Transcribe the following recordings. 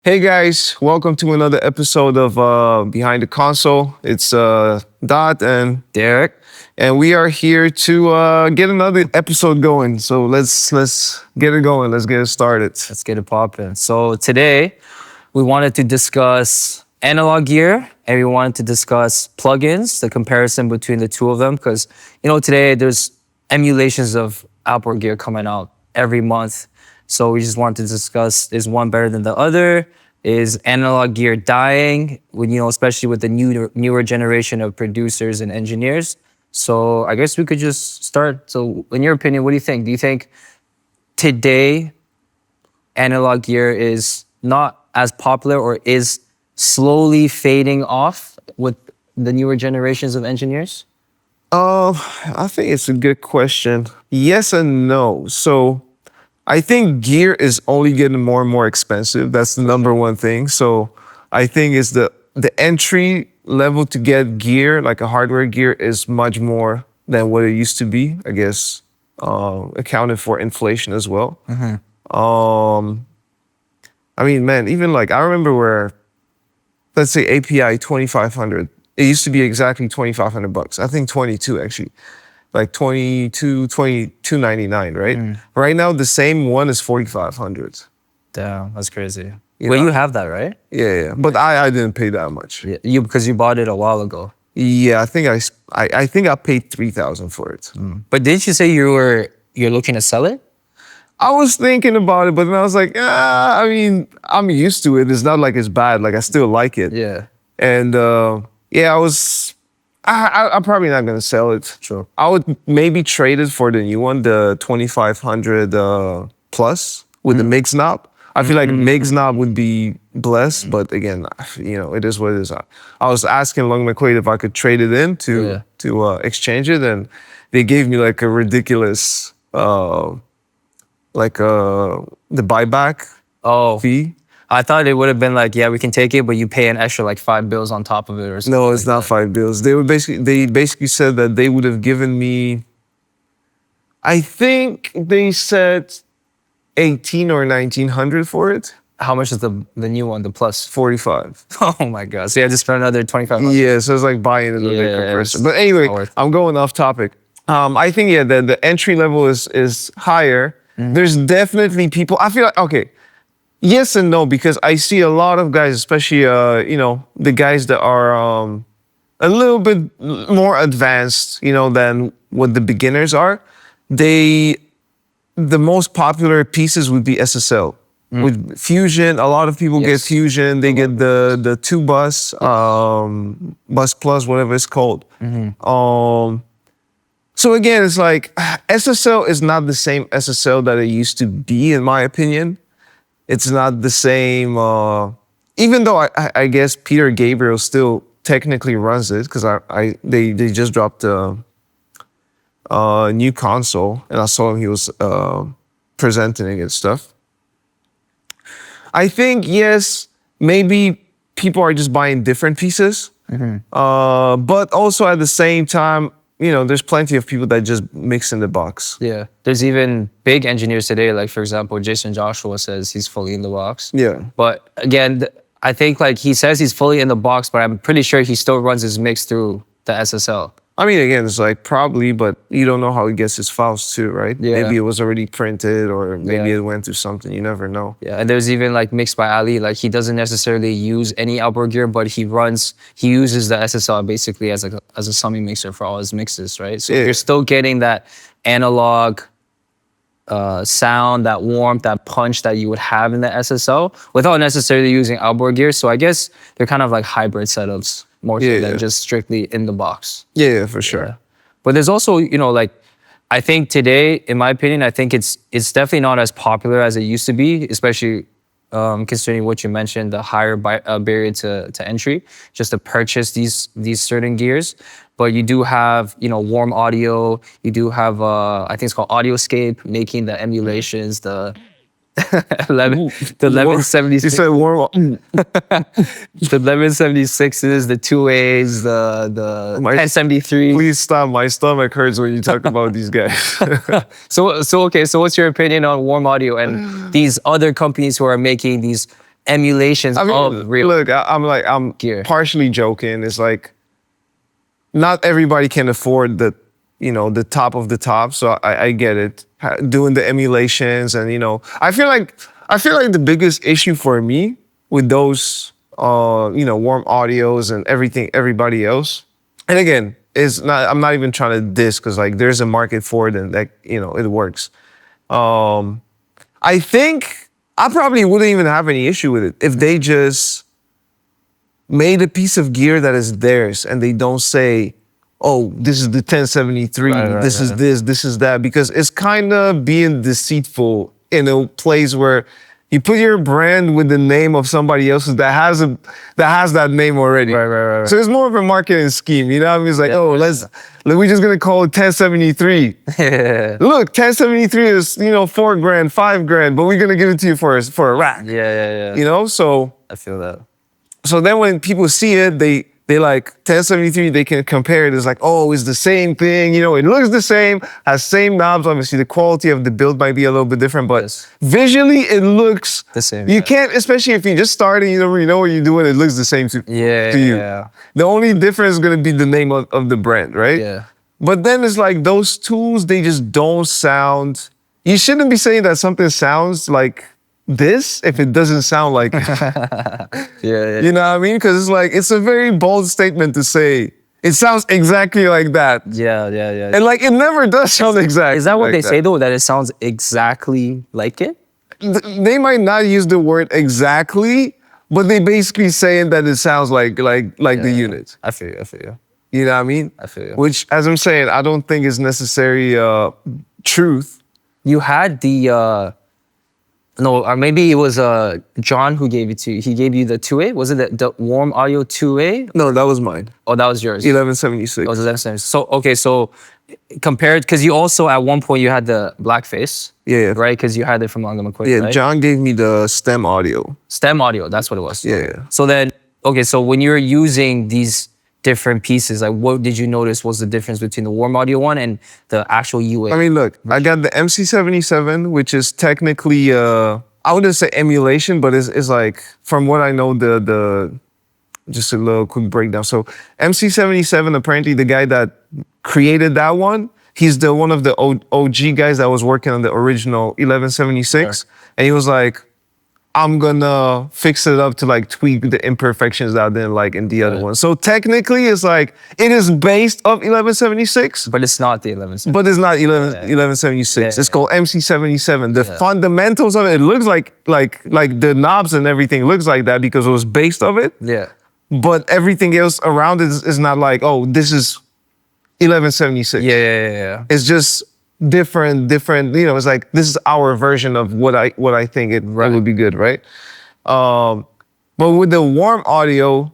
Hey guys, welcome to another episode of Behind the Console. It's Dot and Derek. and we are here to get another episode going. So let's get it going. Let's get it started. Let's get it popping. So today we wanted to discuss analog gear and we wanted to discuss plugins, the comparison between the two of them. Because today there's emulations of Outboard gear coming out every month. So we just wanted to discuss, is one better than the other? Is analog gear dying? Especially with the newer generation of producers and engineers. So I guess we could just start. So in your opinion, what do you think? Do you think today analog gear is not as popular or is slowly fading off with the newer generations of engineers? I think it's a good question. Yes and no. So I think gear is only getting more and more expensive. That's the number one thing. So I think it's the entry level to get gear, like a hardware gear, is much more than what it used to be. I guess accounted for inflation as well. I mean, man, even like I remember where, let's say API 2500. It used to be exactly $2,500. I think 22 actually. Like 22.99, right? Right now, the same one is 4,500. Damn, that's crazy. You Well, know? you have that, right? Yeah. But I didn't pay that much. Yeah, because you bought it a while ago. Yeah, I think I paid 3,000 for it. But didn't you say you're looking to sell it? I was thinking about it, but then I was like, I mean, I'm used to it. It's not like it's bad. Like I still like it. Yeah. And I'm probably not gonna sell it. Sure. I would maybe trade it for the new one, the 2500 plus with the mix knob. I feel like mix knob would be blessed, but again, it is what it is. I was asking Long McQuaid if I could trade it in to exchange it, and they gave me like a ridiculous the buyback fee. I thought it would have been like, yeah, we can take it, but you pay an extra like $5 on top of it or something. No, it's not $5. They basically said that they would have given me, I think they said 18 or 1900 for it. How much is the new one, the Plus? 45. Oh my God. So you had to spend another 2,500. Yeah, so it's like buying another compressor. But anyway, not worth it. I'm going off topic. I think the entry level is higher. There's definitely people. I feel like yes and no, because I see a lot of guys, especially the guys that are a little bit more advanced, than what the beginners are. The most popular pieces would be SSL. With Fusion, a lot of people get Fusion. They get the 2-bus, Bus Plus, whatever it's called. So again, it's like SSL is not the same SSL that it used to be, in my opinion. It's not the same, even though I guess Peter Gabriel still technically runs it, because they just dropped a new console, and I saw him, he was presenting it and stuff. I think, yes, maybe people are just buying different pieces, but also at the same time, there's plenty of people that just mix in the box. Yeah. There's even big engineers today, like for example, Jason Joshua says he's fully in the box. Yeah. But again, I think like he says he's fully in the box, but I'm pretty sure he still runs his mix through the SSL. I mean, again, it's like probably, but you don't know how he gets his files too, right? Yeah. Maybe it was already printed, or maybe it went to something. You never know. Yeah, and there's even like Mixed by Ali, like he doesn't necessarily use any outboard gear, but he uses the SSL basically as a summing mixer for all his mixes, right? So you're still getting that analog sound, that warmth, that punch that you would have in the SSL without necessarily using outboard gear. So I guess they're kind of like hybrid setups more so than just strictly in the box. Yeah, for sure. Yeah. But there's also, like, I think today, in my opinion, I think it's definitely not as popular as it used to be, especially considering what you mentioned, the higher barrier to entry, just to purchase these certain gears. But you do have, Warm Audio. You do have, I think it's called Audioscape, making the emulations, the 1176. You said warm up. The 1176s, the 2As, the 1073. Please stop. My stomach hurts when you talk about these guys. So what's your opinion on Warm Audio and these other companies who are making these emulations I mean, of real look, I'm gear. partially joking. It's like not everybody can afford the top of the top. So I get it. Doing the emulations and I feel like the biggest issue for me with those warm audios and everybody else. And again, is not I'm not even trying to diss because like there's a market for it and it works. I think I probably wouldn't even have any issue with it if they just made a piece of gear that is theirs and they don't say, oh, this is the 1073, this is this, this is that, because it's kind of being deceitful in a place where you put your brand with the name of somebody else's that has that name already. Right. So it's more of a marketing scheme, you know what I mean? It's like, we're just gonna call it 1073. Look, 1073 is, $4,000, $5,000, but we're gonna give it to you for a rack. Yeah. So I feel that. so then when people see it, they like 1073, they can compare it. It's like, oh, it's the same thing. It looks the same, has same knobs. Obviously, the quality of the build might be a little bit different, but visually it looks the same. You can't, especially if you're just starting, you don't really know what you're doing, it looks the same to you. Yeah. The only difference is going to be the name of the brand, right? Yeah. But then it's like those tools, they just don't sound, you shouldn't be saying that something sounds like this if it doesn't sound like it. Yeah. You know what I mean? Because it's like, it's a very bold statement to say, it sounds exactly like that. Yeah. And like, it never does sound exactly Is that what like they say though? That it sounds exactly like it? They might not use the word exactly, but they basically saying that it sounds like the unit. I feel you. You know what I mean? I feel you. Which, as I'm saying, I don't think is necessary truth. You had the no, or maybe it was John who gave it to you. He gave you the 2A. Was it the warm audio 2A? No, that was mine. Oh, that was yours. 1176. That was 1176. So okay, so compared, because you also at one point you had the blackface. Yeah. Right, because you had it from Longa McQuaid. Yeah, right? John gave me the stem audio. STEM audio. That's what it was. Yeah. So then, okay, so when you're using these different pieces, like what did you notice was the difference between the warm audio one and the actual UA? I mean, look, I got the MC77, which is technically, I wouldn't say emulation, but it's like, from what I know, the just a little quick breakdown. So MC77, apparently the guy that created that one, he's one of the OG guys that was working on the original 1176. Sure. And he was like, I'm gonna fix it up to like tweak the imperfections that I didn't like in the other one. So technically it's like, it is based off 1176. But it's not the 1176. But it's not 1176. It's called MC77. The fundamentals of it looks like the knobs and everything looks like that because it was based off it. Yeah. But everything else around it is not like, oh, this is 1176. Yeah. It's just different, it's like, this is our version of what I think it would be good, right? But with the warm audio,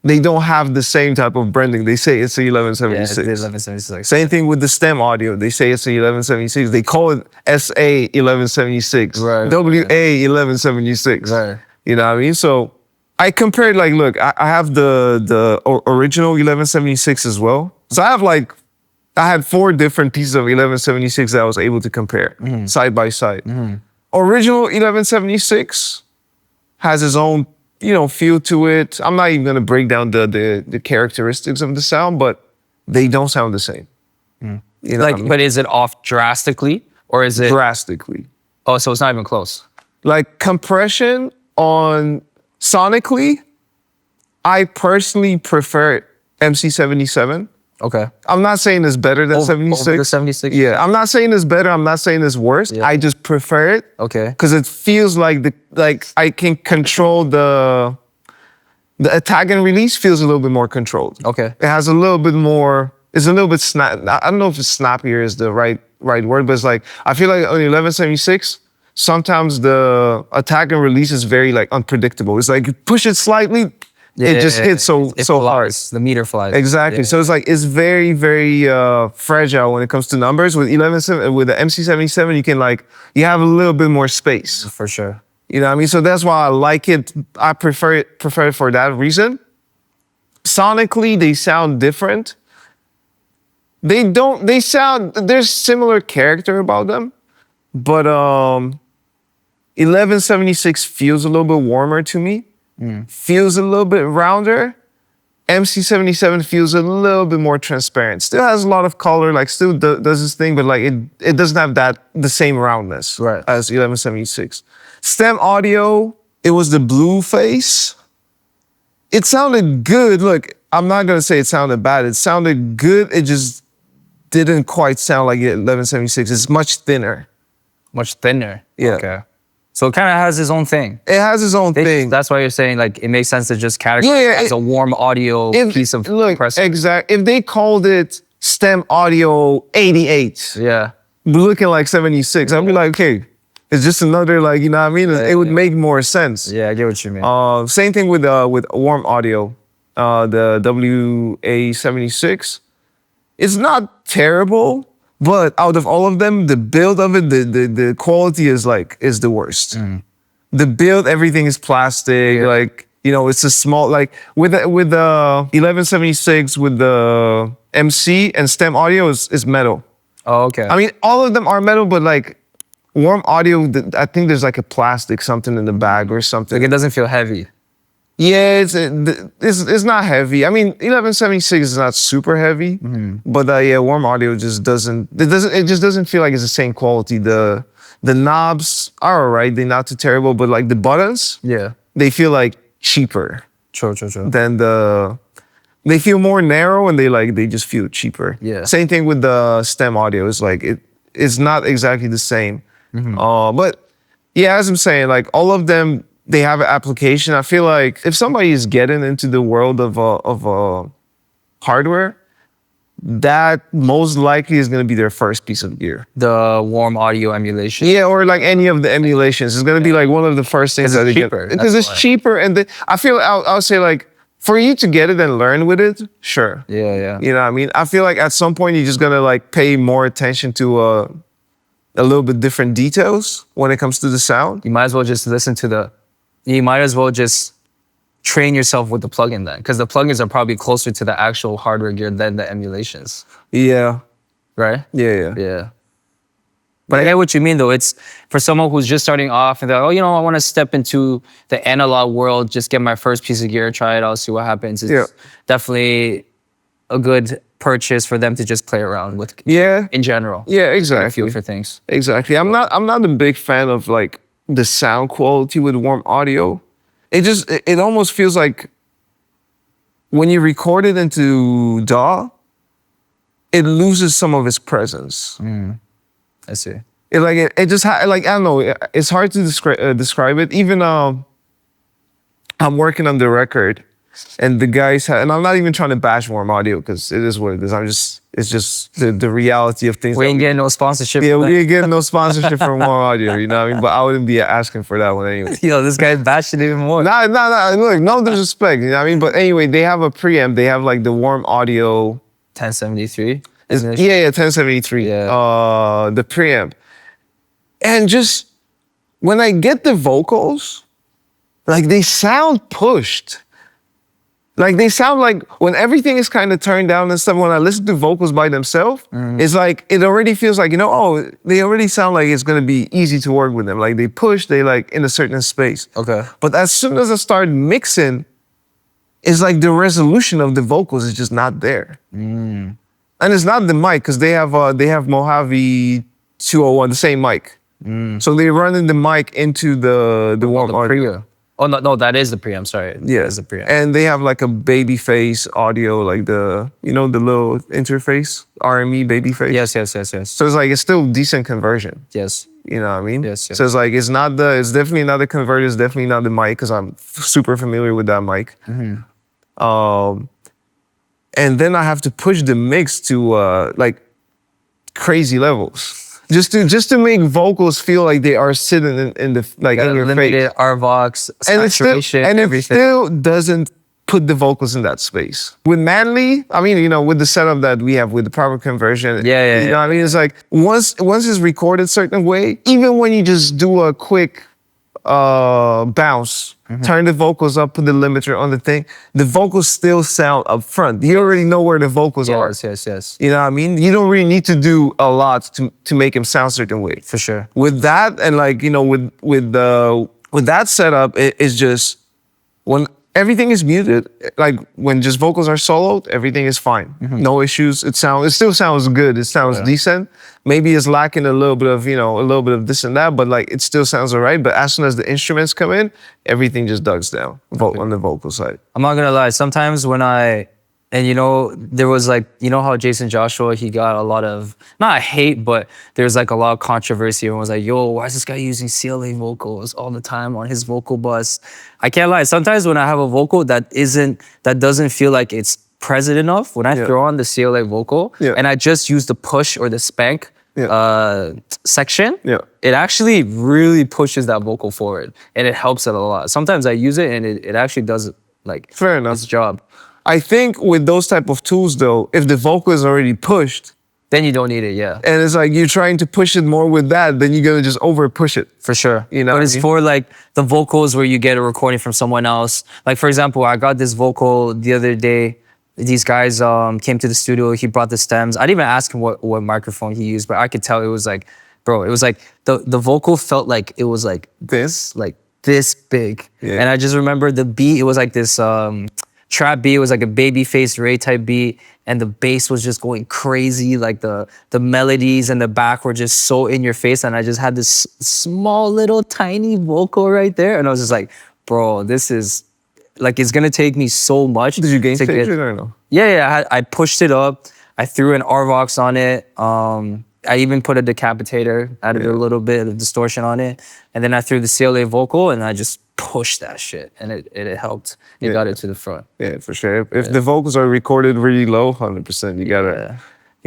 they don't have the same type of branding. They say it's a 1176. Yeah, it's 1176. Same thing with the stem audio. They say it's a 1176. They call it SA 1176. Right. WA 1176. Right. You know what I mean? So I compared, like, look, I have the original 1176 as well. So I had 4 different pieces of 1176 that I was able to compare side by side. Original 1176 has its own, feel to it. I'm not even gonna break down the characteristics of the sound, but they don't sound the same. You know what I mean? But is it off drastically or is it Drastically? Oh, so it's not even close. Like compression on sonically, I personally prefer MC77. Okay. I'm not saying it's better than 76. Over the 76? Yeah, I'm not saying it's better. I'm not saying it's worse. Yeah. I just prefer it. Okay. Because it feels like I can control the attack and release feels a little bit more controlled. Okay. It has a little bit more. It's a little bit snap. I don't know if it's snappier is the right word, but it's like I feel like on 1176. Sometimes the attack and release is very like unpredictable. It's like you push it slightly. It just hits so hard. The meter flies. Exactly. Yeah. So it's like it's very, very fragile when it comes to numbers. With with the MC77, you have a little bit more space. For sure. You know what I mean? So that's why I like it. I prefer it for that reason. Sonically, they sound different. there's similar character about them, but 1176 feels a little bit warmer to me. Feels a little bit rounder. MC77 feels a little bit more transparent. Still has a lot of color, like still does this thing, but like it doesn't have the same roundness Right. as 1176. Stem audio, it was the blue face. It sounded good. Look, I'm not gonna say it sounded bad. It sounded good. It just didn't quite sound like 1176. It's much thinner. Much thinner. Yeah. Okay. So it kind of has its own thing. It has its own thing. That's why you're saying like it makes sense to just categorize Yeah, it as a warm audio piece of compressor. Exact. If they called it Stem Audio 88, Yeah. looking like 76, I'd be like, okay, it's just another like, you know what I mean? It would make more sense. Yeah, I get what you mean. Same thing with warm audio, the WA76. It's not terrible, but out of all of them, the build of it, the quality is the worst. The build, everything is plastic. Like, you know, it's a small, like with the 1176 with the MC and Stem Audio is metal. Oh, okay. I mean, all of them are metal, but like warm audio, I think there's like a plastic something in the bag or something. like it doesn't feel heavy. Yeah, it's not heavy. I mean, 1176 is not super heavy, but yeah, warm audio just doesn't. It just doesn't feel like it's the same quality. The knobs are alright. They're not too terrible, but like the buttons, Yeah. they feel like cheaper True. than They feel more narrow and they just feel cheaper. Yeah. Same thing with the Stem Audio. It's like it's not exactly the same. But yeah, as I'm saying, like all of them, they have an application. I feel like if somebody is getting into the world of hardware, that most likely is going to be their first piece of gear. The warm audio emulation. Yeah, or like any of the emulations. It's going to be like one of the first things that it's they cheaper, get. Because that's it's why. cheaper. And I feel I'll say like, for you to get it and learn with it, sure. Yeah. You know what I mean? I feel like at some point you're just going to like pay more attention to a little bit different details when it comes to the sound. You might as well just you might as well just train yourself with the plugin then, because the plugins are probably closer to the actual hardware gear than the emulations, Yeah. right? Yeah. But I get what you mean, though. It's for someone who's just starting off and they're like, oh, you know, I want to step into the analog world, just get my first piece of gear, try it out, see what happens. It's definitely a good purchase for them to just play around with. Yeah. In general. Yeah, Get a exactly. feel for things. Exactly. I'm not a big fan of like the sound quality with warm audio. It almost feels like when you record it into DAW, it loses some of its presence. I see. It just like I don't know. It's hard to describe it. Even I'm working on the record, and the guys and I'm not even trying to bash warm audio because it is what it is. It's just the reality of things. We ain't getting no sponsorship. Yeah, we ain't getting no sponsorship from warm audio. You know what I mean? But I wouldn't be asking for that one anyway. Yo, this guy's bashing even more. Nah. Look, no disrespect. You know what I mean? But anyway, they have a preamp. They have like the warm audio. 1073. Yeah, 1073. Yeah. The preamp. And just when I get the vocals, like they sound pushed. Like they sound like when everything is kind of turned down and stuff, when I listen to vocals by themselves, it's like, it already feels like, you know, oh, they already sound like it's going to be easy to work with them. Like they push, they like in a certain space. Okay. But as soon as I start mixing, it's like the resolution of the vocals is just not there. And it's not the mic, because they have Mojave 201, the same mic. So they're running the mic into the warm audio. Preamp. Oh no, that is the preamp. Sorry. Yeah, That is the preamp. and they have like a baby face audio, like the little interface, RME baby face. Yes. So it's like it's still decent conversion. Yes. You know what I mean? Yes. So it's like it's definitely not the converter, it's definitely not the mic, because I'm super familiar with that mic. And then I have to push the mix to like crazy levels. Just to make vocals feel like they are sitting in the like in your face. Limited RVox, saturation, And it everything. still doesn't put the vocals in that space. With Manly, I mean, with the setup that we have with the proper conversion. Yeah. You know what I mean? It's like once it's recorded a certain way, even when you just do a quick bounce, turn the vocals up, put the limiter on the thing, the vocals still sound up front. You already know where the vocals are. Yes. You know what I mean? You don't really need to do a lot to make them sound a certain way. For sure. With that, and like, you know, with that setup, it's just when everything is muted, like when just vocals are soloed, everything is fine. No issues. It still sounds good. It sounds decent. Maybe it's lacking a little bit of, you know, a little bit of this and that, but like it still sounds all right. But as soon as the instruments come in, everything just ducks down on the vocal side. I'm not gonna lie. Sometimes and you know, there was like, you know how Jason Joshua, he got a lot of, not hate, but there's like a lot of controversy. Everyone was like, yo, why is this guy using CLA vocals all the time on his vocal bus? I can't lie. Sometimes when I have a vocal that doesn't feel like it's present enough, when I throw on the CLA vocal and I just use the push or the spank section, it actually really pushes that vocal forward and it helps it a lot. Sometimes I use it and it actually does like Fair enough. its job. I think with those type of tools though, if the vocal is already pushed, then you don't need it, yeah. and it's like you're trying to push it more with that, then you're gonna just over push it. For sure. You know but what it's I mean? for like the vocals where you get a recording from someone else. Like for example, I got this vocal the other day. These guys came to the studio, he brought the stems. I didn't even ask him what microphone he used, but I could tell it was like, bro, it was like the vocal felt like it was like this big. And I just remember the beat, it was like this trap beat. It was like a babyface Ray type beat, and the bass was just going crazy. Like the melodies and the back were just so in your face, and I just had this small little tiny vocal right there, and I was just like, bro, this is like, it's gonna take me so much. Did you gain to stage get, it or no? Yeah. I pushed it up. I threw an RVox on it. I even put a decapitator, added a little bit of distortion on it, and then I threw the CLA vocal, and I just pushed that shit, and it helped. It got it to the front. Yeah, for sure. If the vocals are recorded really low, 100%, you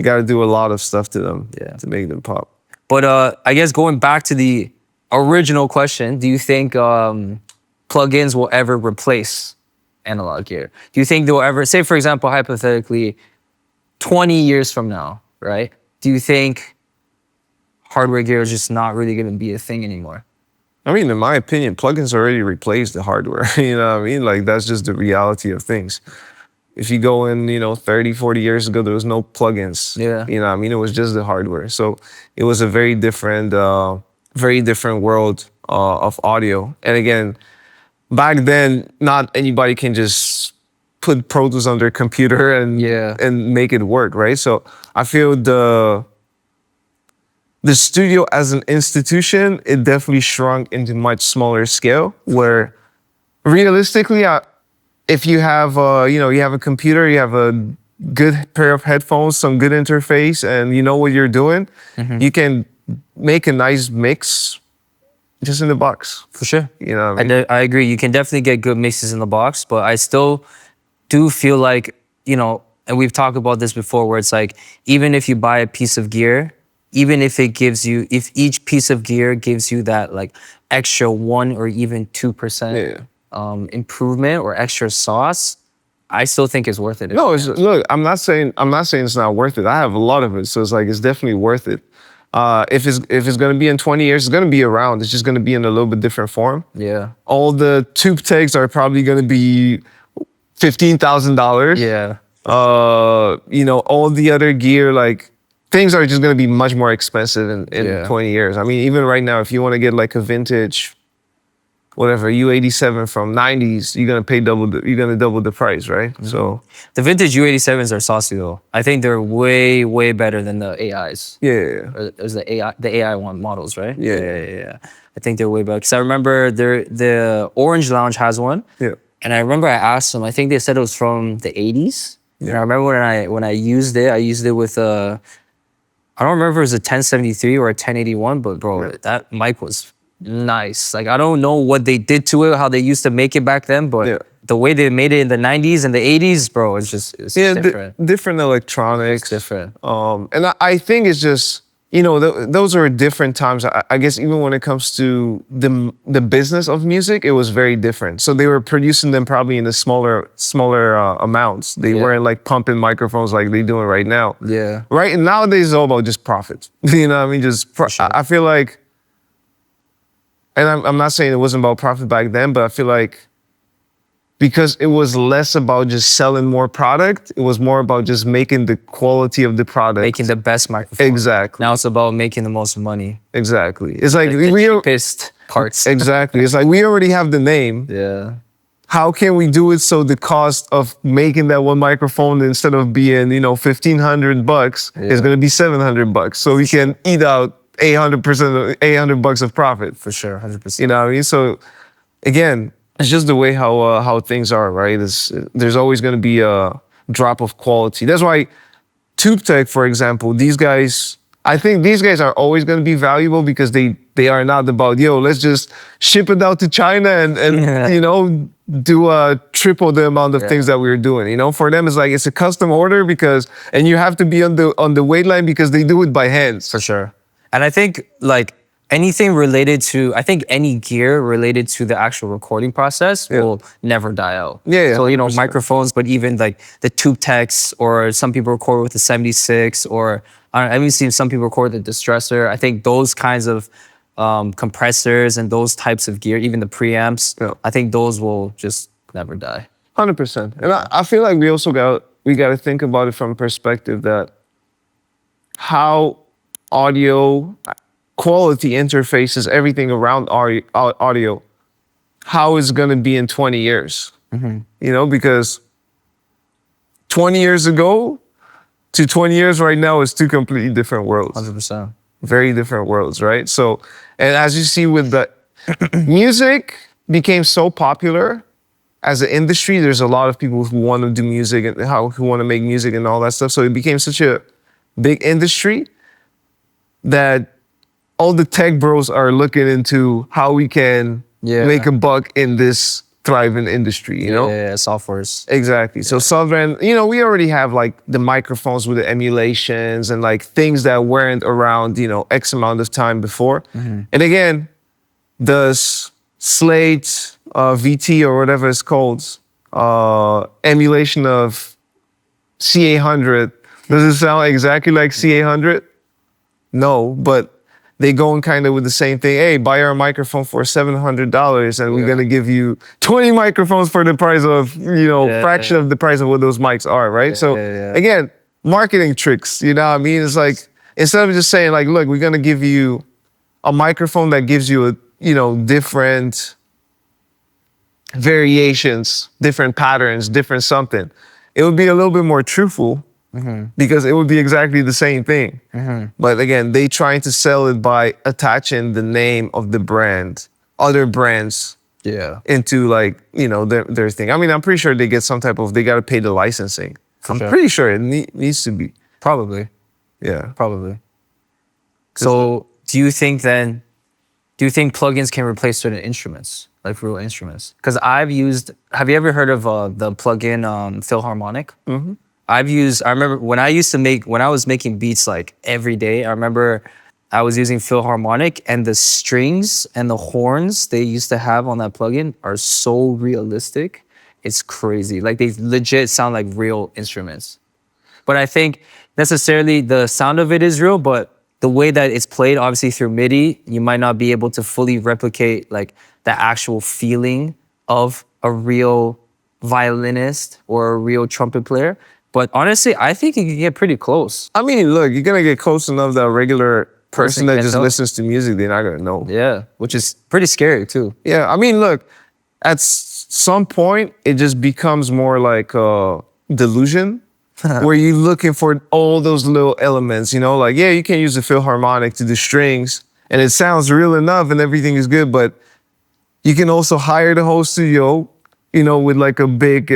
gotta do a lot of stuff to them to make them pop. But I guess going back to the original question, do you think plugins will ever replace analog gear? Do you think they'll ever, say for example, hypothetically, 20 years from now, right? Do you think hardware gear is just not really gonna be a thing anymore? I mean, in my opinion, plugins already replaced the hardware. You know what I mean? Like, that's just the reality of things. If you go in, 30, 40 years ago, there was no plugins. Yeah. You know what I mean? It was just the hardware. So it was a very different world of audio. And again, back then, not anybody can just put Pro Tools on their computer and make it work, right? So I feel the studio as an institution, it definitely shrunk into much smaller scale, where realistically, if you have you have a computer, you have a good pair of headphones, some good interface, and you know what you're doing, you can make a nice mix just in the box. For sure. You know what I mean? I agree. You can definitely get good mixes in the box, but I still do feel like, and we've talked about this before, where it's like, even if you buy a piece of gear, even if if each piece of gear gives you that like extra 1 or even 2% improvement or extra sauce, I still think it's worth it. No, look, I'm not saying it's not worth it. I have a lot of it, so it's like it's definitely worth it. If it's gonna be in 20 years, it's gonna be around. It's just gonna be in a little bit different form. Yeah. All the tube tags are probably gonna be $15,000. Yeah. All the other gear, like, things are just gonna be much more expensive in 20 years. I mean, even right now, if you want to get like a vintage, whatever, U87 from 90s, you're gonna double the price, right? So the vintage U87s are saucy though. I think they're way, way better than the AIs. Yeah. Or there's the AI one models, right? Yeah. I think they're way better. Because I remember the Orange Lounge has one. Yeah. And I remember I asked them, I think they said it was from the 80s. Yeah. And I remember when I used it with I don't remember if it was a 1073 or a 1081, but bro, that mic was nice. Like, I don't know what they did to it, how they used to make it back then, but the way they made it in the 90s and the 80s, bro, it's different. Different electronics. It's different. And I think it's just, those are different times. I guess even when it comes to the business of music, it was very different. So they were producing them probably in the smaller amounts. They weren't like pumping microphones like they're doing right now. Yeah. Right? And nowadays it's all about just profit. You know what I mean? I feel like and I'm not saying it wasn't about profit back then, but I feel like because it was less about just selling more product, it was more about just making the quality of the product. Making the best microphone. Exactly. Now it's about making the most money. Exactly. It's like The we cheapest parts. exactly. It's like we already have the name. Yeah. How can we do it so the cost of making that one microphone instead of being, $1,500 is going to be $700, so we can eat out 800% $800 of profit. For sure, 100%. You know what I mean? So again, it's just the way how things are, right? There's always going to be a drop of quality. That's why TubeTech, for example, these guys, I think these guys are always going to be valuable because they are not about, let's just ship it out to China and do triple the amount of things that we're doing. For them, it's like it's a custom order and you have to be on the wait line because they do it by hands. For sure. And I think like anything related to, I think any gear related to the actual recording process will never die out. Yeah. So, microphones, but even like the TubeTechs, or some people record with the 76, or I've even seen some people record with the Distressor. I think those kinds of compressors and those types of gear, even the preamps, I think those will just never die. 100%. And I feel like we got to think about it from a perspective that how audio quality interfaces everything around audio, how it's going to be in 20 years. Because 20 years ago to 20 years right now is two completely different worlds. 100%. Very different worlds, right? So, and as you see with the music became so popular as an industry, there's a lot of people who want to do music and who want to make music and all that stuff. So it became such a big industry that all the tech bros are looking into how we can make a buck in this thriving industry, Yeah, softwares. Exactly. So Southern, we already have like the microphones with the emulations and like things that weren't around, X amount of time before. And again, the Slate VT or whatever it's called, emulation of C800, does it sound exactly like C800? No, but they go in kind of with the same thing. Hey, buy our microphone for $700 and we're going to give you 20 microphones for the price of, fraction of the price of what those mics are, right? Again, marketing tricks, you know what I mean? It's like, instead of just saying like, look, we're going to give you a microphone that gives you different variations, different patterns, different something. It would be a little bit more truthful. Because it would be exactly the same thing. But again, they trying to sell it by attaching the name of the brand, other brands into like, their thing. I mean, I'm pretty sure they get they got to pay the licensing. Pretty sure it needs to be. Probably. Yeah. Probably. So do you think plugins can replace certain instruments, like real instruments? Because have you ever heard of the plugin Philharmonic? I remember when I was making beats like every day, I remember I was using Philharmonic, and the strings and the horns they used to have on that plugin are so realistic. It's crazy. Like they legit sound like real instruments. But I think necessarily the sound of it is real, but the way that it's played, obviously through MIDI, you might not be able to fully replicate like the actual feeling of a real violinist or a real trumpet player. But honestly, I think you can get pretty close. I mean, look, you're going to get close enough that a regular person that just listens to music, they're not going to know. Yeah, which is pretty scary too. Yeah, I mean, look, at some point, it just becomes more like a delusion where you're looking for all those little elements, like, yeah, you can use the Philharmonic to do strings and it sounds real enough and everything is good, but you can also hire the whole studio, with like a big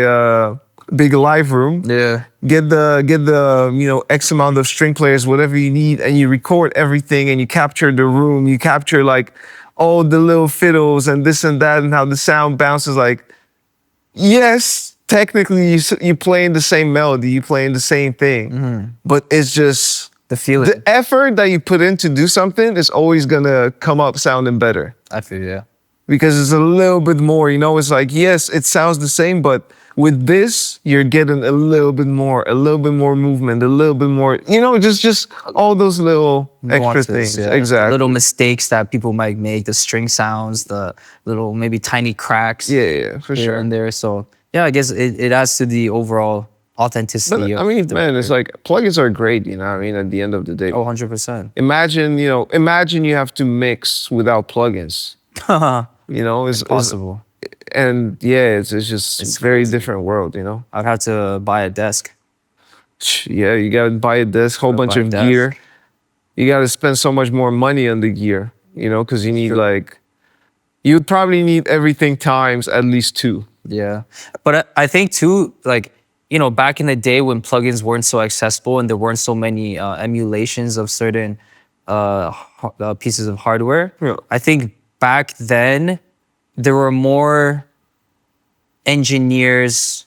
live room. Yeah. Get the X amount of string players, whatever you need, and you record everything and you capture the room. You capture like all the little fiddles and this and that and how the sound bounces. Like, yes, technically you playing the same melody, you playing the same thing, but it's just the feeling. The effort that you put in to do something is always gonna come up sounding better. I feel, yeah. because it's a little bit more, you know, it's like, yes, it sounds the same, but with this, you're getting a little bit more movement, a little bit more, you know, just all those little extra Nuances, things. yeah. Exactly. Little mistakes that people might make, the string sounds, the little maybe tiny cracks Yeah, for here sure. and there. So yeah, I guess it adds to the overall But authenticity. I mean, man, it's like plugins are great, you know what I mean, at the end of the day. Oh, 100%. Imagine you have to mix without plugins. You know, it's Possible. and yeah, it's just It's a very crazy. different world, you know. I'd have to buy a desk. Yeah, you gotta buy a desk, whole bunch buy a of desk. gear. You gotta spend so much more money on the gear, you know, because you need Sure. like, you'd probably need everything times at least 2. Yeah. But I think too, like, you know, back in the day when plugins weren't so accessible and there weren't so many emulations of certain pieces of hardware, Yeah. I think back then there were more engineers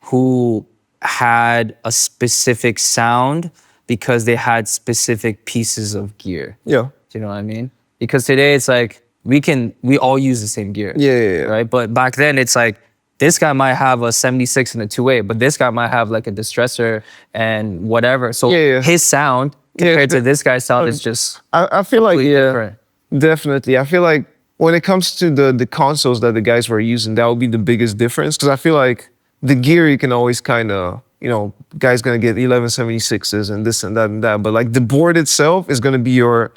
who had a specific sound because they had specific pieces of gear. Yeah. Do you know what I mean? Because today it's like we all use the same gear. Yeah. Right? But back then it's like this guy might have a 76 and a 2.8, but this guy might have like a distressor and whatever. So Yeah. his sound compared to this guy's sound is just I feel like, yeah, different. definitely. I feel like when it comes to the consoles that the guys were using, that would be the biggest difference. Because I feel like the gear you can always kind of, you know, guys gonna get 1176s and this and that and that. But like the board itself is gonna be your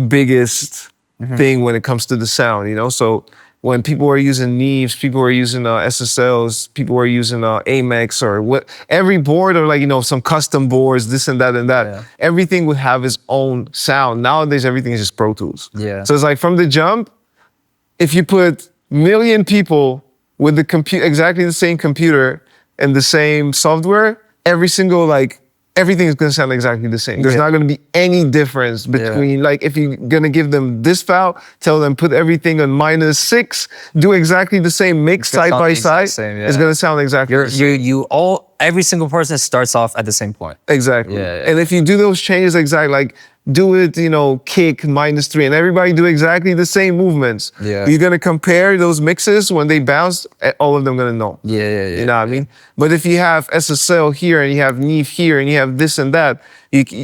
biggest thing when it comes to the sound, you know. So when people were using Neves, people were using SSLs, people were using Amex or what, every board or like, you know, some custom boards, this and that and that. Yeah. Everything would have its own sound. Nowadays, everything is just Pro Tools. Yeah. So it's like from the jump, if you put million people with the exactly the same computer and the same software, every single like everything is gonna sound exactly the same. There's Yeah. not gonna be any difference between like if you're gonna give them this file, tell them put everything on -6, do exactly the same mix gonna side sound by the exact side. same, yeah. It's gonna sound exactly the same. Every single person starts off at the same point. Exactly. Yeah. And if you do those changes exactly, like do it, you know, kick -3, and everybody do exactly the same movements. Yeah. You're gonna compare those mixes when they bounce, all of them gonna know. Yeah. You know what I mean? But if you have SSL here and you have Neve here and you have this and that,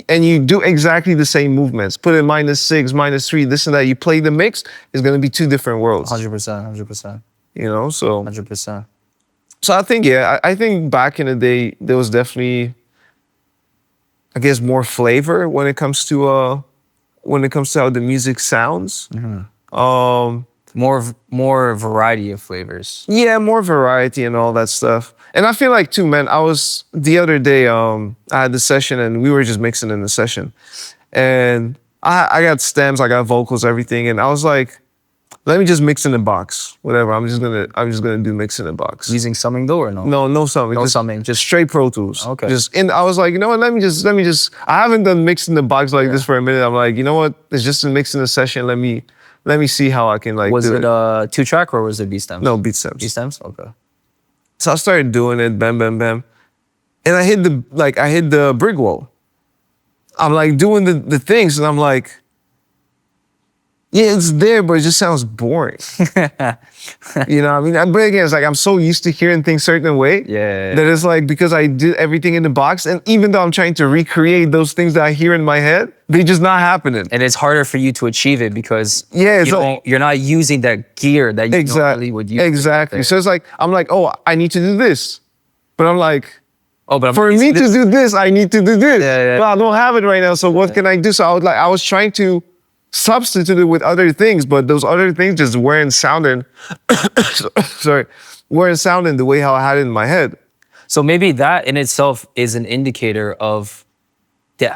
and you do exactly the same movements, put it -6, -3, this and that, you play the mix, it's gonna be 2 different worlds. 100%, 100%, You know, so 100%. I think, yeah, I think back in the day there was definitely, I guess, more flavor when it comes to how the music sounds. More variety of flavors. Yeah, more variety and all that stuff. And I feel like too, man, the other day, I had the session and we were just mixing in the session. And I got stems, I got vocals, everything. And I was like, let me just mix in the box. Whatever. I'm just gonna do mix in the box. Using summing though or no? No summing. No just summing, just- straight Pro Tools. Okay. I was like, you know what, let me just I haven't done mix in the box like this for a minute. I'm like, you know what? It's just a mix in the session. Let me see how I can like Was do it 2-track or was it B stems? No, beat stems. B stems? Okay. So I started doing it, bam, bam, bam. And I hit the brick wall. I'm like doing the things and I'm like, yeah, it's there, but it just sounds boring. You know what I mean? But again, it's like I'm so used to hearing things certain way Yeah. that it's like because I did everything in the box, and even though I'm trying to recreate those things that I hear in my head, they just not happening. And it's harder for you to achieve it because Yeah, it's you're not using that gear that you normally would use. Exactly. So it's like I'm like, oh, I need to do this, but I'm like, Oh, but I'm for me to do this, I need to do this. Yeah. But I don't have it right now, so what can I do? So I was trying to substitute it with other things, but those other things just weren't sounding. Weren't sounding the way how I had it in my head. So maybe that in itself is an indicator of the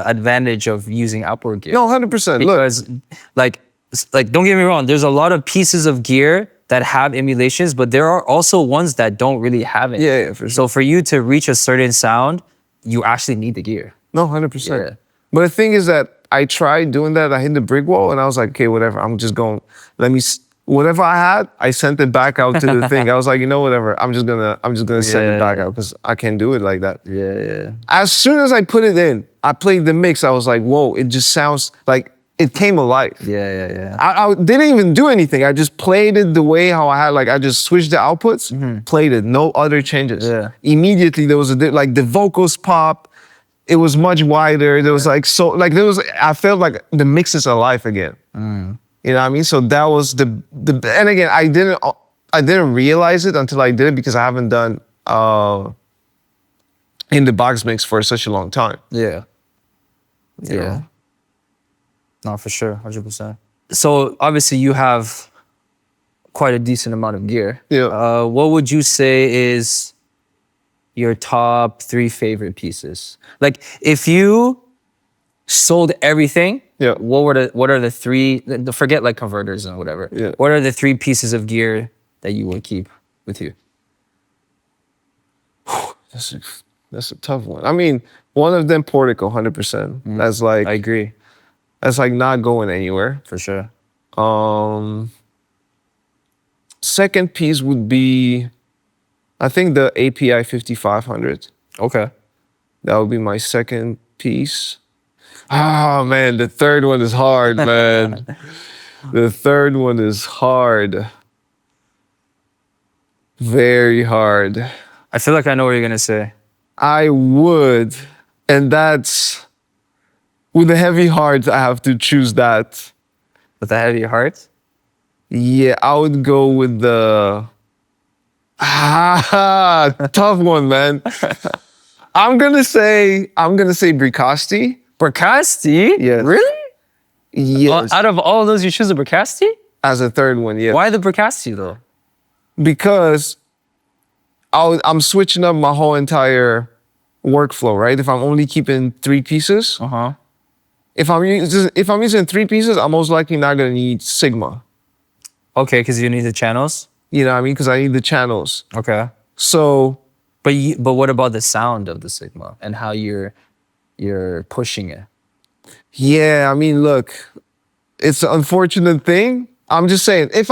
advantage of using Outboard gear. No, 100%. Look, Because like don't get me wrong, there's a lot of pieces of gear that have emulations, but there are also ones that don't really have it. Yeah, for sure. So for you to reach a certain sound, you actually need the gear. no, 100%. Yeah. But the thing is that I tried doing that. I hit the brick wall, and I was like, okay, whatever. I'm just going. Whatever I had, I sent it back out to the thing. I was like, you know, whatever. I'm just gonna send it back out because I can't do it like that. Yeah. As soon as I put it in, I played the mix. I was like, whoa, it just sounds like it came alive. Yeah. I didn't even do anything. I just played it the way how I had. Like I just switched the outputs, played it, no other changes. Yeah. Immediately there was like the vocals pop. It was much wider. There was like so like there was. I felt like the mix is alive again. You know what I mean? So that was the and again I didn't realize it until I did it because I haven't done in the box mix for such a long time. Yeah. You know? No, for sure, 100%. So obviously you have quite a decent amount of gear. Yeah. What would you say is your top 3 favorite pieces? Like if you sold everything, Yeah. what are the 3, forget like converters and whatever. Yeah. What are the 3 pieces of gear that you would keep with you? That's a tough one. I mean, one of them Portico, 100%. That's like I agree, that's like not going anywhere. for sure. Second piece would be, I think the API 5500. Okay. That would be my second piece. Ah, man, the third one is hard, man. The third one is hard. Very hard. I feel like I know what you're gonna say. I would, and that's with a heavy heart, I have to choose that. With a heavy heart? Yeah, I would go with the tough one, man. I'm gonna say Bricasti. Bricasti? Yes. Really? Yes. Out of all of those, you choose a Bricasti? As a third one, yeah. Why the Bricasti though? Because I'm switching up my whole entire workflow, right? If I'm only keeping 3 pieces, Uh-huh. if I'm using 3 pieces, I'm most likely not gonna need Sigma. Okay, because you need the channels? You know what I mean? Because I need the channels. Okay. So But what about the sound of the Sigma and how you're pushing it? yeah, I mean, look, it's an unfortunate thing. I'm just saying, if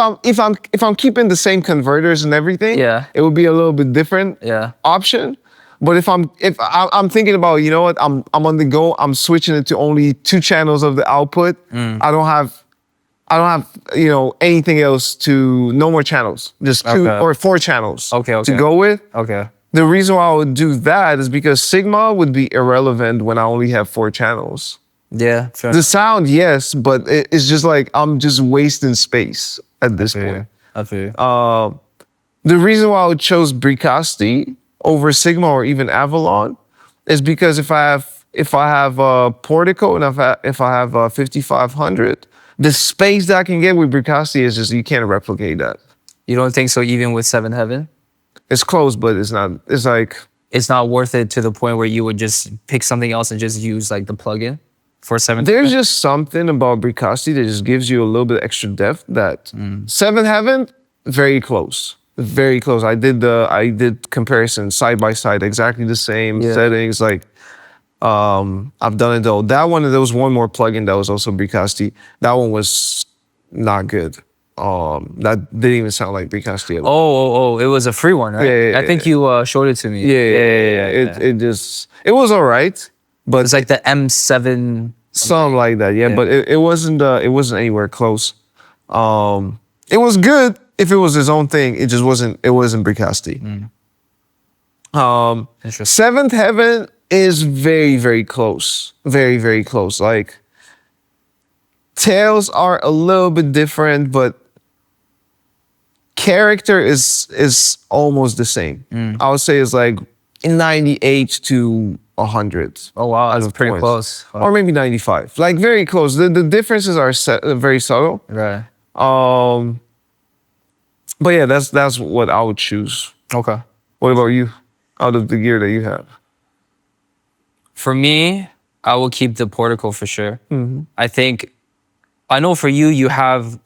I'm keeping the same converters and everything, Yeah. it would be a little bit different Yeah. option. But if I'm thinking about, you know what, I'm on the go, I'm switching it to only 2 channels of the output. I don't have you know anything else to, no more channels, just 2 Okay. or 4 channels Okay. to go with. Okay. The reason why I would do that is because Sigma would be irrelevant when I only have 4 channels. Yeah. Fair The sound, yes, but it's just like I'm just wasting space at this point. I feel you. The reason why I chose Bricasti over Sigma or even Avalon is because if I have Portico and if I have 5500, the space that I can get with Bricasti is just, you can't replicate that. You don't think so even with 7 Heaven? It's close, but it's not. It's like, It's not worth it to the point where you would just pick something else and just use like the plugin for 7? there's just something about Bricasti that just gives you a little bit extra depth that 7 Heaven, very close. Very close. I did comparison side by side, exactly the same settings. Like, I've done it though. That one, there was one more plugin that was also Bricasti. That one was not good. That didn't even sound like Bricasti at all. Oh, it was a free one, right? Yeah, I think you showed it to me. Yeah. It was all right, but It's like the M7. something like that. Yeah, but it wasn't anywhere close. It was good if it was his own thing. It just wasn't. It wasn't Bricasti. Interesting. 7th Heaven is very, very close. Very, very close. Like, tails are a little bit different, but character is almost the same. I would say it's like 98 to 100. Oh wow, out that's of pretty points. close. Or maybe 95. Like, very close. The differences are very subtle. Right. But yeah, that's what I would choose. Okay. What about you? Out of the gear that you have? For me, I will keep the Portico for sure. I know for you, you have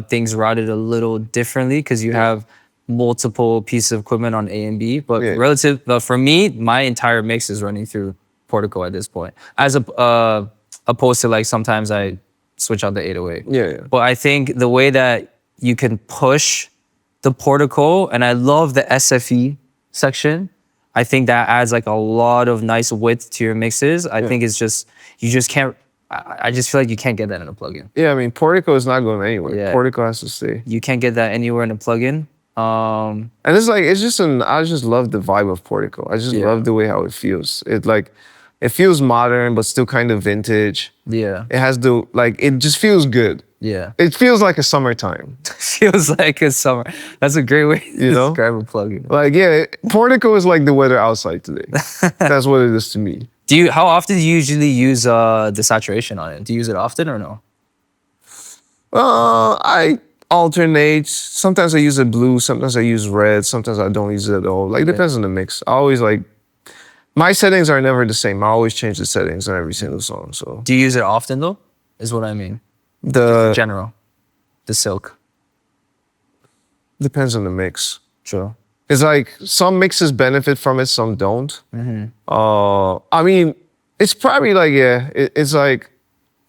things routed a little differently because you have multiple pieces of equipment on A and B. But for me, my entire mix is running through Portico at this point, as opposed to like sometimes I switch out the 808. Yeah. But I think the way that you can push the Portico, and I love the SFE section. I think that adds like a lot of nice width to your mixes. I think it's just, you just can't, I just feel like you can't get that in a plugin. Yeah, I mean, Portico is not going anywhere. Yeah. Portico has to stay. You can't get that anywhere in a plugin. And it's like, I just love the vibe of Portico. I just Yeah. love the way how it feels. It feels modern, but still kind of vintage. Yeah. It has it just feels good. Yeah. It feels like a summertime. Feels like a summer. That's a great way to You know? describe a plugin. Like, yeah, Portico is like the weather outside today. That's what it is to me. How often do you usually use the saturation on it? Do you use it often or no? I alternate. Sometimes I use it blue, sometimes I use red, sometimes I don't use it at all. Like, depends on the mix. I always my settings are never the same. I always change the settings on every single song. So Do you use it often though? Is what I mean. the General. The silk. depends on the mix. True. It's like some mixes benefit from it, some don't. I mean, it's probably like, it's like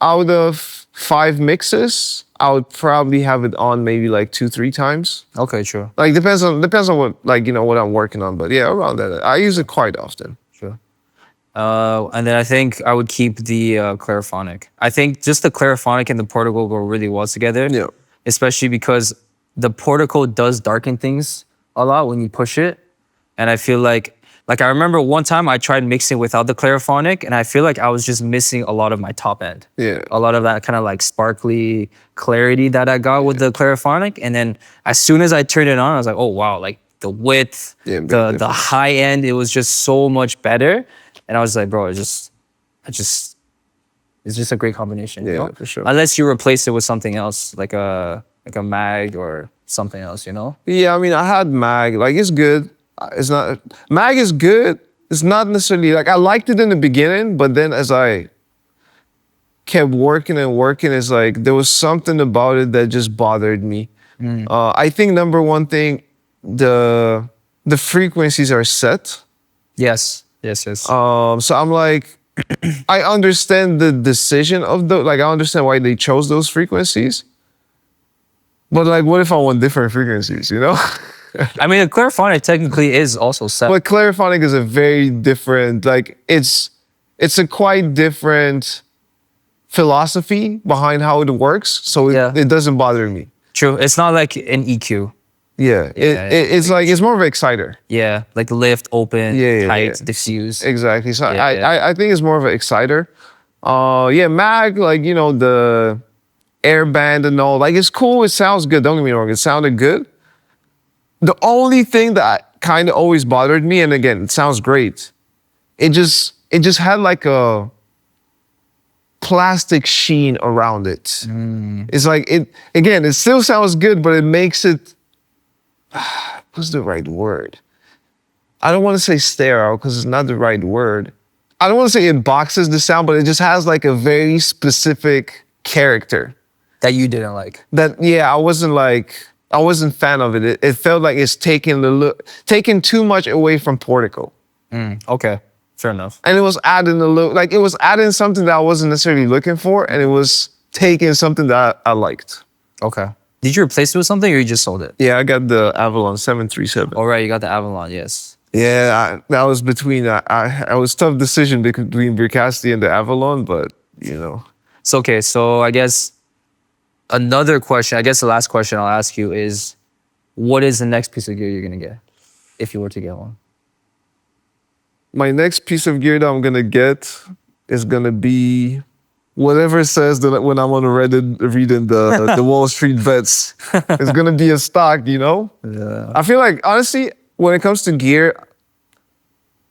out of 5 mixes, I would probably have it on maybe like 2-3 times. Okay, true. Like depends on what what I'm working on, but yeah, around that. I use it quite often. True. And then I think I would keep the clariphonic. I think just the clariphonic and the Portico go really well together. Yeah. Especially because the Portico does darken things a lot when you push it. And I feel like I remember one time I tried mixing without the clariphonic and I feel like I was just missing a lot of my top end. Yeah. A lot of that kind of like sparkly clarity that I got with the clariphonic. And then as soon as I turned it on, I was like, oh wow, like the width, Yeah, big the difference. high end, it was just so much better. And I was like, bro, it's just a great combination. Yeah, you know? for sure. Unless you replace it with something else, like a mag or something else, you know? Yeah, I mean, I had Mag. Like, it's good. It's not Mag is good. It's not necessarily like I liked it in the beginning, but then as I kept working and working, it's like there was something about it that just bothered me. I think number one thing, the frequencies are set. Yes. So I'm like, I understand the decision of I understand why they chose those frequencies. But like, what if I want different frequencies, you know? I mean, a clariphonic technically is also set. But clariphonic is a very different, it's a quite different philosophy behind how it works. So it doesn't bother me. True. It's not like an EQ. Yeah. It's like, it's more of an exciter. Yeah. Like lift, open, tight, diffuse. Exactly. So I think it's more of an exciter. Mag, like, you know, the air band and all, like, it's cool. It sounds good. Don't get me wrong. It sounded good. The only thing that kind of always bothered me, and again, it sounds great, it just had like a plastic sheen around it. It's like, it still sounds good, but it makes it, what's the right word? I don't want to say sterile because it's not the right word. I don't want to say it boxes the sound, but it just has like a very specific character. That you didn't like. I wasn't fan of it. It felt like it's taking too much away from Portico. Okay, fair enough. And it was adding it was adding something that I wasn't necessarily looking for, and it was taking something that I liked. Okay. Did you replace it with something or you just sold it? Yeah, I got the Avalon 737. Oh, right, you got the Avalon, yes. Yeah, that was between, I was tough decision between Bricasti and the Avalon, but, you know. So, okay, so I guess another question, I guess the last question I'll ask you is, what is the next piece of gear you're gonna get, if you were to get one? My next piece of gear that I'm gonna get is gonna be whatever it says that when I'm on Reddit reading the Wall Street bets. It's gonna be a stock, you know? Yeah. I feel like, honestly, when it comes to gear,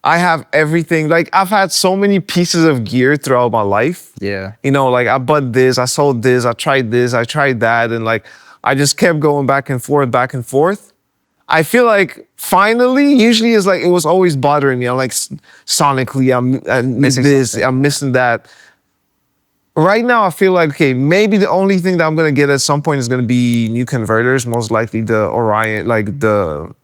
I have everything. Like, I've had so many pieces of gear throughout my life. Yeah. You know, like I bought this, I sold this, I tried that, and like I just kept going back and forth. I feel like finally, usually it's like it was always bothering me. I'm like, sonically, I'm missing this, something. I'm missing that. Right now, I feel like, okay, maybe the only thing that I'm gonna get at some point is gonna be new converters, most likely the Orion, like the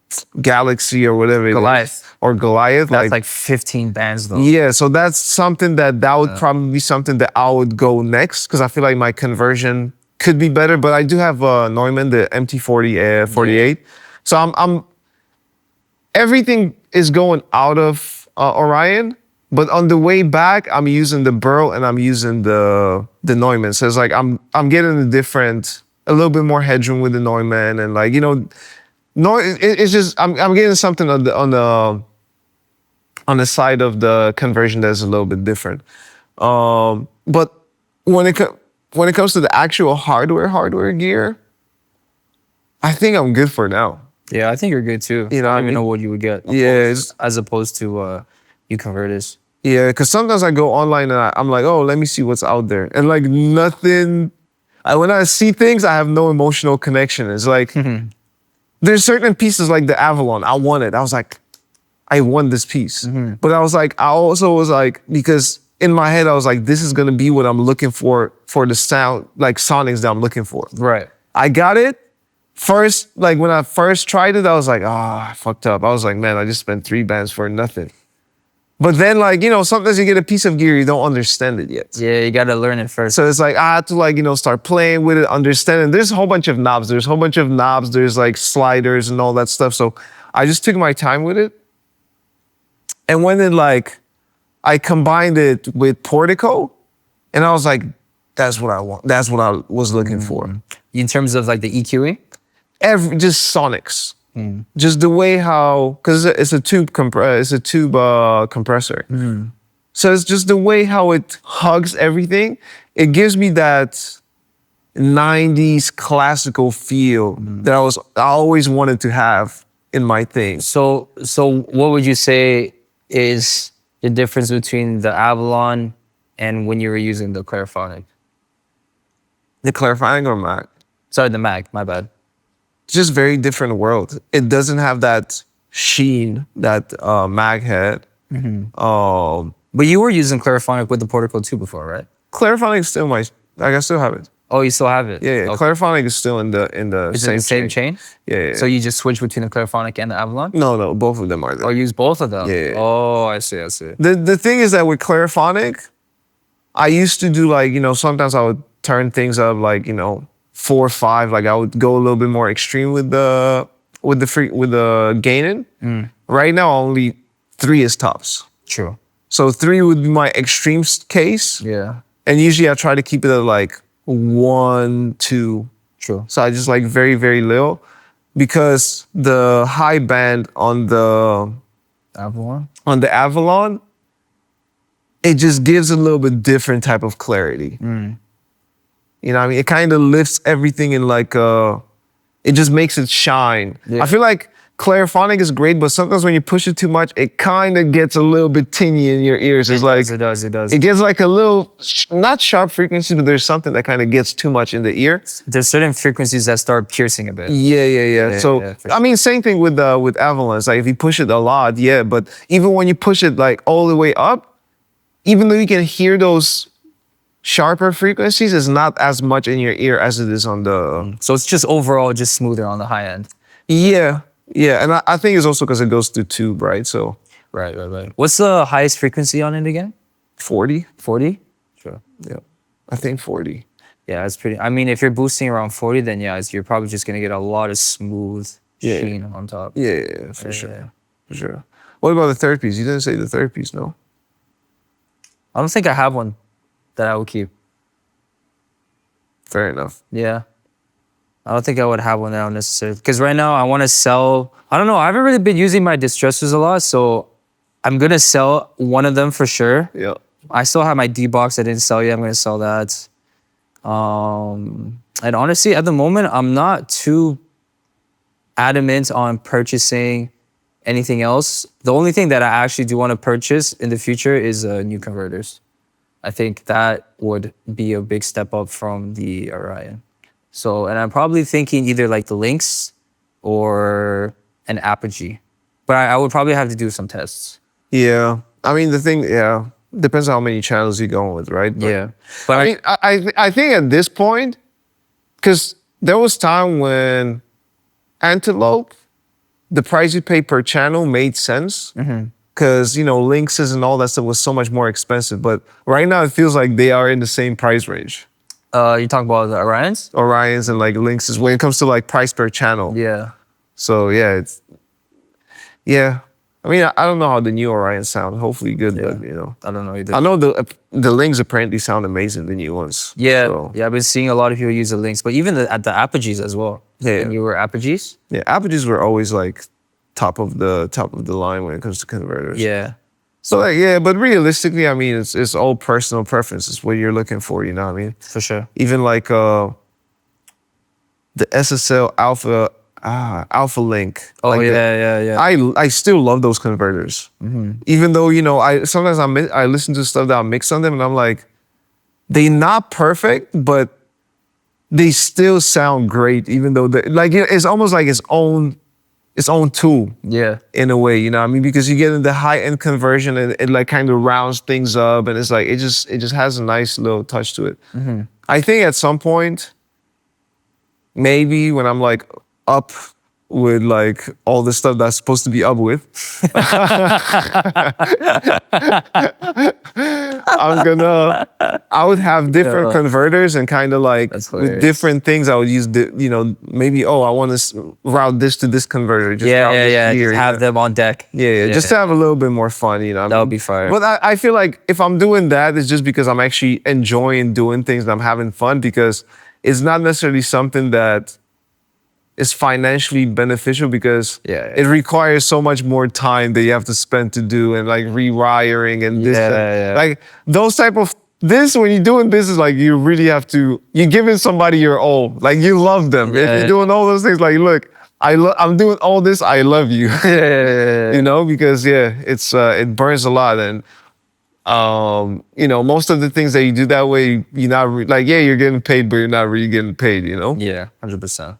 Galaxy or whatever. Goliath. Or Goliath. That's like 15 bands though. Yeah, so that's something that would probably be something that I would go next, because I feel like my conversion could be better. But I do have Neumann, the MT40 48. So I'm everything is going out of Orion, But on the way back, I'm using the Burl and I'm using the Neumann. So it's like I'm getting a little bit more headroom with the Neumann, and like no, it's just I'm getting something on the side of the conversion that's a little bit different. But when it comes to the actual hardware gear, I think I'm good for now. Yeah, I think you're good too. You know, I I don't even mean- know what you would get. Yeah, it's- as opposed to you converters. Yeah, because sometimes I go online and I'm like, oh, let me see what's out there, and like nothing. When I see things, I have no emotional connection. It's like there's certain pieces like the Avalon. I want it. I was like, I want this piece, but I was like, I also was like, because in my head I was like, this is gonna be what I'm looking for the sound, like sonics that I'm looking for. Right. I got it. First, like when I first tried it, I was like, I fucked up. I was like, man, I just spent 3 bands for nothing. But then like, sometimes you get a piece of gear, you don't understand it yet. Yeah, you gotta learn it first. So it's like, I had to like, start playing with it, understand it. There's a whole bunch of knobs. There's like sliders and all that stuff. So I just took my time with it. And when I combined it with Portico, and I was like, that's what I want. That's what I was looking for. In terms of like the EQing. Just sonics, just the way how, because it's a tube compressor, so it's just the way how it hugs everything. It gives me that 90s classical feel that I always wanted to have in my things. So what would you say is the difference between the Avalon and when you were using the Clariphonic? The Clariphonic or Mac, Sorry, the Mag. My bad. just very different world. It doesn't have that sheen that Mac had. But you were using Clariphonic with the Portico too before, right? Clariphonic is still I still have it. Oh, you still have it? Yeah, yeah. Okay. Clariphonic is still in the Is it same the same chain? Yeah, yeah. So you just switch between the Clariphonic and the Avalon? No, both of them are there. Or use both of them? Yeah. Oh, I see. The thing is that with Clariphonic, I used to do like, sometimes I would turn things up like, 4 or 5. Like I would go a little bit more extreme with the gaining. Right now, only 3 is tops. True. So 3 would be my extreme case. Yeah. And usually I try to keep it at like 1, 2. True. So I just like very, very little, because the high band on the Avalon? it just gives a little bit different type of clarity. You know what I mean? It kind of lifts everything in like it just makes it shine. Yeah. I feel like Clariphonic is great, but sometimes when you push it too much, it kind of gets a little bit tinny in your ears. It's like It does. it gets like a little, not sharp frequency, but there's something that kind of gets too much in the ear. There's certain frequencies that start piercing a bit. Yeah. So yeah, for I mean, same thing with Avalanche. Like if you push it a lot, yeah, but even when you push it like all the way up, even though you can hear those sharper frequencies, it's not as much in your ear as it is on the. So it's just overall just smoother on the high end. Yeah, and I think it's also because it goes through tube, right? So Right. What's the highest frequency on it again? 40. 40? Sure. Yeah, I think 40. Yeah, that's pretty. I mean, if you're boosting around 40, then yeah, you're probably just gonna get a lot of smooth Yeah. sheen on top. Yeah, for sure, Yeah. for sure. What about the third piece? You didn't say the third piece, no? I don't think I have one that I would keep. Fair enough. Yeah. I don't think I would have one that I would necessarily, because right now I want to sell. I don't know. I haven't really been using my distressors a lot, so I'm gonna sell one of them for sure. Yeah. I still have my D box I didn't sell yet. I'm gonna sell that. And honestly, at the moment, I'm not too adamant on purchasing anything else. The only thing that I actually do want to purchase in the future is new converters. I think that would be a big step up from the Orion. So, and I'm probably thinking either like the Lynx or an Apogee. But I would probably have to do some tests. Yeah. I mean, the thing, depends on how many channels you're going with, right? But, But I mean, I think at this point, because there was time when Antelope, the price you pay per channel made sense. Because, Lynxes and all that stuff was so much more expensive. But right now, it feels like they are in the same price range. You talking about the Orions? Orions and like Lynxes when it comes to like price per channel. Yeah. So yeah, I mean, I don't know how the new Orion sound. Hopefully good, Yeah. but you know. I don't know either. I know the Lynx apparently sound amazing, the new ones. Yeah, So, yeah, I've been seeing a lot of people use the links, but even at the Apogees as well. Yeah. And you were Apogees? yeah, Apogees were always like top of the line when it comes to converters. Yeah. So like, yeah, but realistically, I mean, it's all personal preference. It's what you're looking for, you know what I mean? For sure. Even like the SSL Alpha Link. Oh like yeah. I still love those converters. Even though, you know, I sometimes I listen to stuff that I mix on them and I'm like, they not perfect, but they still sound great, even though like it's almost like its own tool Yeah. in a way, you know what I mean? Because you get in the high end conversion and it like kind of rounds things up and it's like it just has a nice little touch to it. I think at some point, maybe when I'm like up with like all the stuff that's supposed to be up with, I would have different Yeah. converters and kind of like That's with hilarious. different things I would use, you know, maybe, oh, I want to route this to this converter. Just route this Yeah. here, Just have you know? them on deck. Yeah, just to have a little bit more fun, you know. what I That would mean? be fire. But I feel like if I'm doing that, it's just because I'm actually enjoying doing things and I'm having fun because it's not necessarily something that is financially beneficial because Yeah. it requires so much more time that you have to spend to do and like rewiring and this. Yeah. Like those type of when you're doing this is like you really have to, you're giving somebody your all. Like you love them. If Yeah. you're doing all those things, like, look, I'm doing all this, I love you. Yeah. You know, because it's it burns a lot and you know, most of the things that you do that way, you're not like, yeah, you're getting paid, but you're not really getting paid, you know? Yeah, 100%.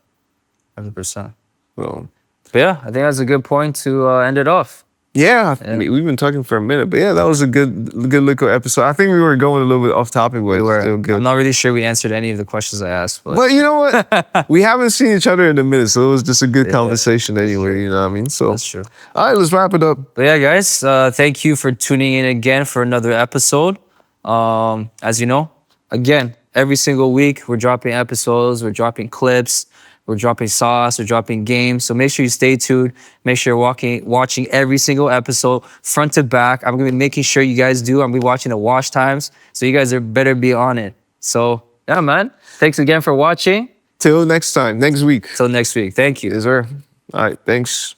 100%. So, But yeah, I think that's a good point to end it off. yeah, I mean, we've been talking for a minute, but yeah, that was a good little episode. I think we were going a little bit off topic, but it's still good. I'm not really sure we answered any of the questions I asked, but But you know what? We haven't seen each other in a minute, so it was just a good conversation anyway, you know what I mean? So, that's true. all right, let's wrap it up. But yeah, guys, thank you for tuning in again for another episode. As you know, again, every single week we're dropping episodes, we're dropping clips, we're dropping sauce, we're dropping games. So make sure you stay tuned. Make sure you're watching every single episode front to back. I'm gonna be making sure you guys do. I'm gonna be watching the watch times, so you guys better be on it. So yeah, man. Thanks again for watching. Till next time, next week. Till next week. Thank you. Yes, sir. All right, thanks.